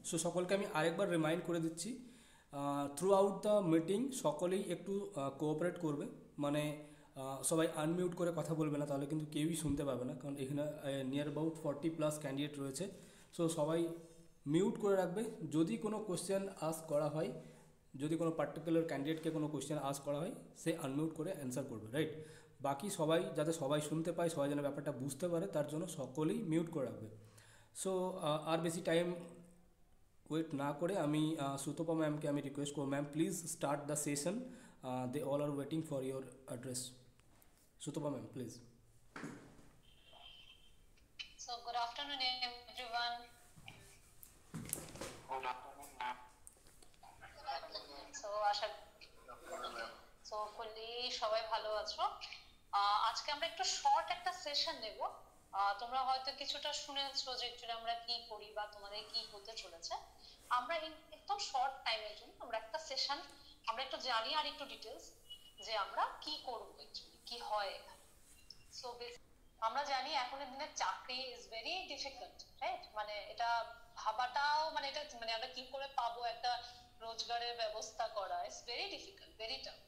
So সকলকে আমি আরেকবার রিমাইন্ড করে দিচ্ছি, থ্রু আউট দ্য মিটিং সকলেই একটু কোঅপারেট করবে, মানে সবাই আনমিউট করে কথা বলবে না, তাহলে কিন্তু কেউই শুনতে পাবে না, কারণ এখানে নিয়ার অ্যাবাউট 40+ ক্যান্ডিডেট রয়েছে। সো সবাই মিউট করে রাখবে। যদি কোনো কোশ্চেন আস্ক করা হয়, যদি কোনো পার্টিকুলার ক্যান্ডিডেটকে কোনো কোশ্চেন আস্ক করা হয়, সে আনমিউট করে অ্যান্সার করবে, রাইট। বাকি সবাই যাতে সবাই শুনতে পায়, সবাই যেন ব্যাপারটা বুঝতে পারে, তার জন্য সকলেই মিউট করে রাখবে। সো আর বেশি টাইম ওয়েট না করে আমি সুতপা ম্যামকে আমি রিকোয়েস্ট করব, ma'am please start the session, they all are waiting for your address. Sutapa ma'am please. So good afternoon everyone. So আশা ফুললি সবাই ভালো আছো। আজকে আমরা একটু শর্ট একটা সেশন নেব। তোমরা হয়তো কিছুটা শুনেছো যে অ্যাকচুয়ালি আমরা কি করি বা তোমাদের কি হতে চলেছে। আমরা একদম শর্ট টাইমের জন্য আমরা একটা সেশন আমরা একটু জানি আর একটু ডিটেইলস যে আমরা কি করব, অ্যাকচুয়ালি কি হয় এখানে। সো আমরা জানি এখনের দিনে চাকরি ইজ ভেরি ডিফিকাল্ট, রাইট? মানে এটা ভাবাটাও মানে এটা মানে আমরা কি করে পাবো একটা রোজগারের ব্যবস্থা করা is very difficult, very tough.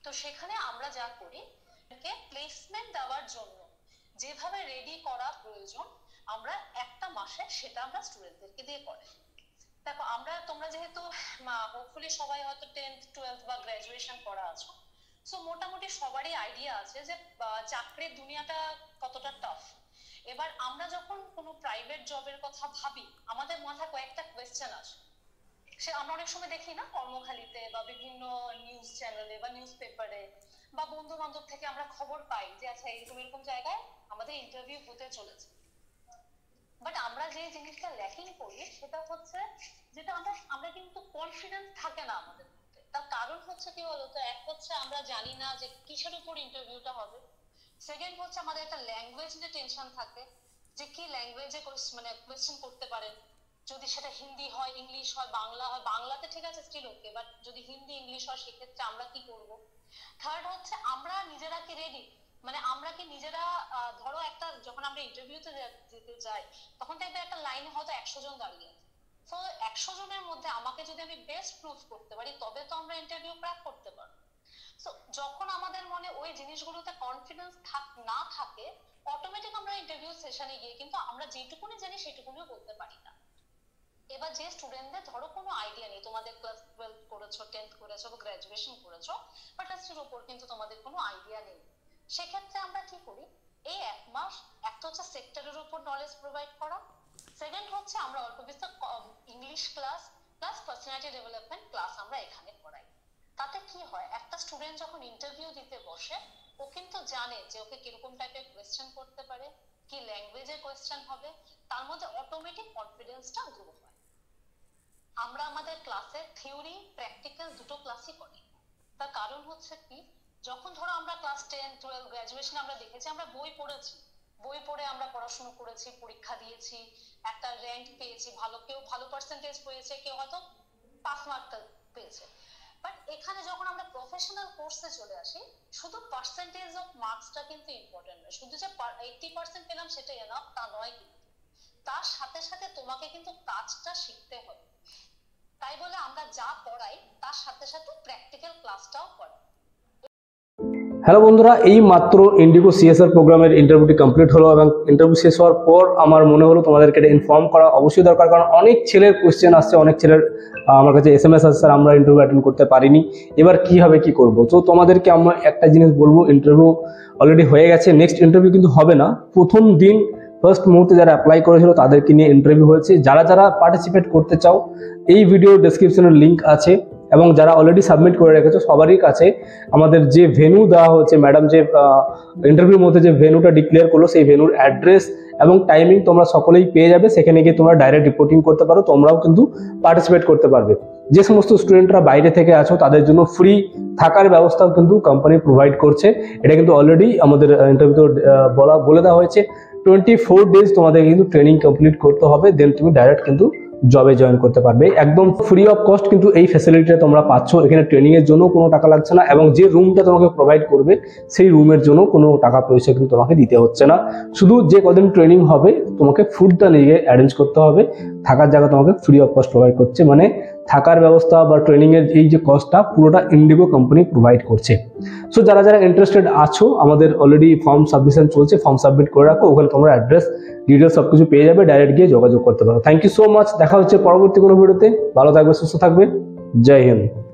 তো সেখানে আমরা যা করি প্লেসমেন্ট দেওয়ার জন্য যেভাবে রেডি করা প্রয়োজন আমরা একটা মাসে সেটা আমরা স্টুডেন্টদেরকে দিয়ে করাই। দেখো আমরা তোমরা যেহেতু হোপফুলি সবাই হয়তো 10th 12th বা গ্রাজুয়েশন করা আছো, সো মোটামুটি সবারই আইডিয়া আছে যে চাকরির দুনিয়াটা কতটা টাফ। এবার আমরা যখন কোনো প্রাইভেট জবের কথা ভাবি আমাদের মাথায় কয়েকটা কোয়েশ্চেন আসে। সে আমরা অনেক সময় দেখি না কর্মখালিতে বা বিভিন্ন নিউজ চ্যানেলে বা নিউজ পেপারে বা বন্ধু বান্ধব থেকে আমরা খবর পাই যে আচ্ছা এরকম জায়গায় আমাদের ইন্টারভিউ হতে চলেছে। বাট আমরা যে জিনিসটা ল্যাকিং করি সেটা হচ্ছে যেটা আমরা কিন্তু কনফিডেন্স থাকে না আমাদের মধ্যে। তার কারণ হচ্ছে কি বলতো, এক হচ্ছে আমরা জানি না যে কিসের উপর ইন্টারভিউটা হবে, সেকেন্ড হচ্ছে আমাদের একটা ল্যাঙ্গুয়েজ নিয়ে টেনশন থাকে যে কি ল্যাঙ্গুয়েজে মানে কোয়েশ্চেন করতে পারেন। যদি সেটা হিন্দি হয়, ইংলিশ হয়, বাংলা হয়, বাংলাতে ঠিক আছে স্টিল ওকে, বাট যদি হিন্দি ইংলিশ হয় সেক্ষেত্রে আমরা কি করব। থার্ড হচ্ছে আমরা নিজেরা কি রেডি, মানে আমরা কি নিজেরা ধরো একটা যখন আমরা ইন্টারভিউতে যেতে যাই তখন দেখবে একটা লাইনে হয়তো 100 জন দাঁড়িয়ে আছে। তো 100 জনের মধ্যে আমাকে যদি আমি বেস্ট প্রুফ করতে পারি তবে তো আমরা ইন্টারভিউ ক্র্যাক করতে পারবো। সো যখন আমাদের মনে ওই জিনিসগুলোতে কনফিডেন্স না থাকে অটোমেটিক আমরা ইন্টারভিউ সেশনে গিয়ে কিন্তু আমরা যেটুকুনি জানি সেটুকুনিও বলতে পারি না। এবার যে স্টুডেন্টদের ধরো কোনো আইডিয়া নেই, তোমাদের ক্লাস 12 করেছো, 10th করেছো বা গ্রাজুয়েশন করেছো, বাট এর উপর কিন্তু তোমাদের কোনো আইডিয়া নেই, সেক্ষেত্রে আমরা কি করি এই এক মাস একটা হচ্ছে সেক্টরের উপর নলেজ প্রোভাইড করা, সেকেন্ড হচ্ছে আমরা অল্প বিস্তর English class plus personality development class আমরা এখানে করাই। তাতে কি হয় একটা স্টুডেন্ট যখন ইন্টারভিউ দিতে বসে ও কিন্তু জানে যে ওকে কিরকম টাইপের কোয়েশ্চেন করতে পারে, কি ল্যাঙ্গুয়েজে কোয়েশ্চেন হবে, তার মধ্যে অটোমেটিক কনফিডেন্সটা গ্রো হয়। আমরা আমাদের ক্লাসে থিওরি প্র্যাকটিক্যাল দুটো ক্লাসই করি। তার কারণ হচ্ছে কি যখন ধরো আমরা ক্লাস 10 12 গ্রাজুয়েশন আমরা দেখেছি আমরা বই পড়েছি, বই পড়ে আমরা পড়াশোনা করেছি, পরীক্ষা দিয়েছি, একটা র্যাঙ্ক পেয়েছি, কেউ ভালো পার্সেন্টেজ পেয়েছে, কেউ হয়তো 5 মার্ক পেয়েছে। বাট এখানে যখন আমরা প্রফেশনাল কোর্সে চলে আসি শুধু পার্সেন্টেজ অফ মার্কসটা কিন্তু ইম্পর্টেন্ট নয়, শুধু যে 80% পেলাম সেটাই এনাফ তা নয়, কিন্তু তার সাথে সাথে তোমাকে কিন্তু কাজটা শিখতে হবে। তাই বলে আমরা যা পড়াই তার সাথে সাথে প্র্যাকটিক্যাল ক্লাসটাও করাই। হ্যালো বন্ধুরা, এই মাত্র ইন্ডিগো সিএসআর প্রোগ্রামের ইন্টারভিউটি কমপ্লিট হলো এবং ইন্টারভিউ শেষ হওয়ার পর আমার মনে হলো তোমাদেরকে এটা ইনফর্ম করা অবশ্যই দরকার, কারণ অনেক ছেলের কোয়েশ্চেন আসছে, অনেক ছেলের আমার কাছে SMS আসছে স্যার আমরা ইন্টারভিউ অ্যাটেন্ড করতে পারিনি, এবার কি হবে কি করব। তো তোমাদেরকে আমরা একটা জিনিস বলবো, ইন্টারভিউ অলরেডি হয়ে গেছে, নেক্সট ইন্টারভিউ কিন্তু হবে না। প্রথম দিন ফার্স্ট মুহূর্তে যারা অ্যাপ্লাই করেছিল তাদেরকে নিয়ে ইন্টারভিউ হয়েছে। যারা যারা পার্টিসিপেট করতে চাও এই ভিডিও ডেসক্রিপশনের লিঙ্ক আছে, এবং যারা অলরেডি সাবমিট করে রেখেছো সবারই কাছে আমাদের যে ভেন্যু দেওয়া হচ্ছে, ম্যাডাম যে ইন্টারভিউর মধ্যে যে ভেন্যুটা ডিক্লেয়ার করলো সেই ভেন্যুর অ্যাড্রেস এবং টাইমিং তোমরা সকলেই পেয়ে যাবে। সেখানে গিয়ে তোমরা ডাইরেক্ট রিপোর্টিং করতে পারো, তোমরাও কিন্তু পার্টিসিপেট করতে পারবে। যে সমস্ত স্টুডেন্টরা বাইরে থেকে আছো তাদের জন্য ফ্রি থাকার ব্যবস্থাও কিন্তু কোম্পানি প্রোভাইড করছে। এটা কিন্তু অলরেডি আমাদের ইন্টারভিউতে বলে দেওয়া হয়েছে 24 ডেজ তোমাদের কিন্তু ট্রেনিং কমপ্লিট করতে হবে, দেন তুমি ডাইরেক্ট কিন্তু জবে জয়েন করতে পারবে। একদম ফ্রি অফ কস্ট কিন্তু এই ফ্যাসিলিটিটা তোমরা পাচ্ছ। এখানে ট্রেনিং এর জন্য কোনো টাকা লাগছে না, এবং যে রুমটা তোমাকে প্রোভাইড করবে সেই রুমের জন্য কোনো টাকা পয়সা কিন্তু তোমাকে দিতে হচ্ছে না। শুধু যে কদিন ট্রেনিং হবে তোমাকে ফুডটা নিয়ে অ্যারেঞ্জ করতে হবে, থাকার জায়গা তোমাকে ফ্রি অফ কস্ট প্রোভাইড করছে, মানে থাকার ব্যবস্থা বা ট্রেনিং এর এই যে কস্টটা পুরোটা ইন্ডিগো কোম্পানি প্রোভাইড করছে। সো যারা যারা ইন্টারেস্টেড আছো, আমাদের অলরেডি ফর্ম সাবমিশন চলছে, ফর্ম সাবমিট করে রাখো, ওখানে তোমরা অ্যাড্রেস ডিটেলস সবকিছু পেয়ে যাবে, ডাইরেক্ট গিয়ে যোগাযোগ করতে পারো। থ্যাংক ইউ সো মাচ, দেখা হচ্ছে পরবর্তী কোনো ভিডিওতে। ভালো থাকবে, সুস্থ থাকবে, জয় হিন্দ।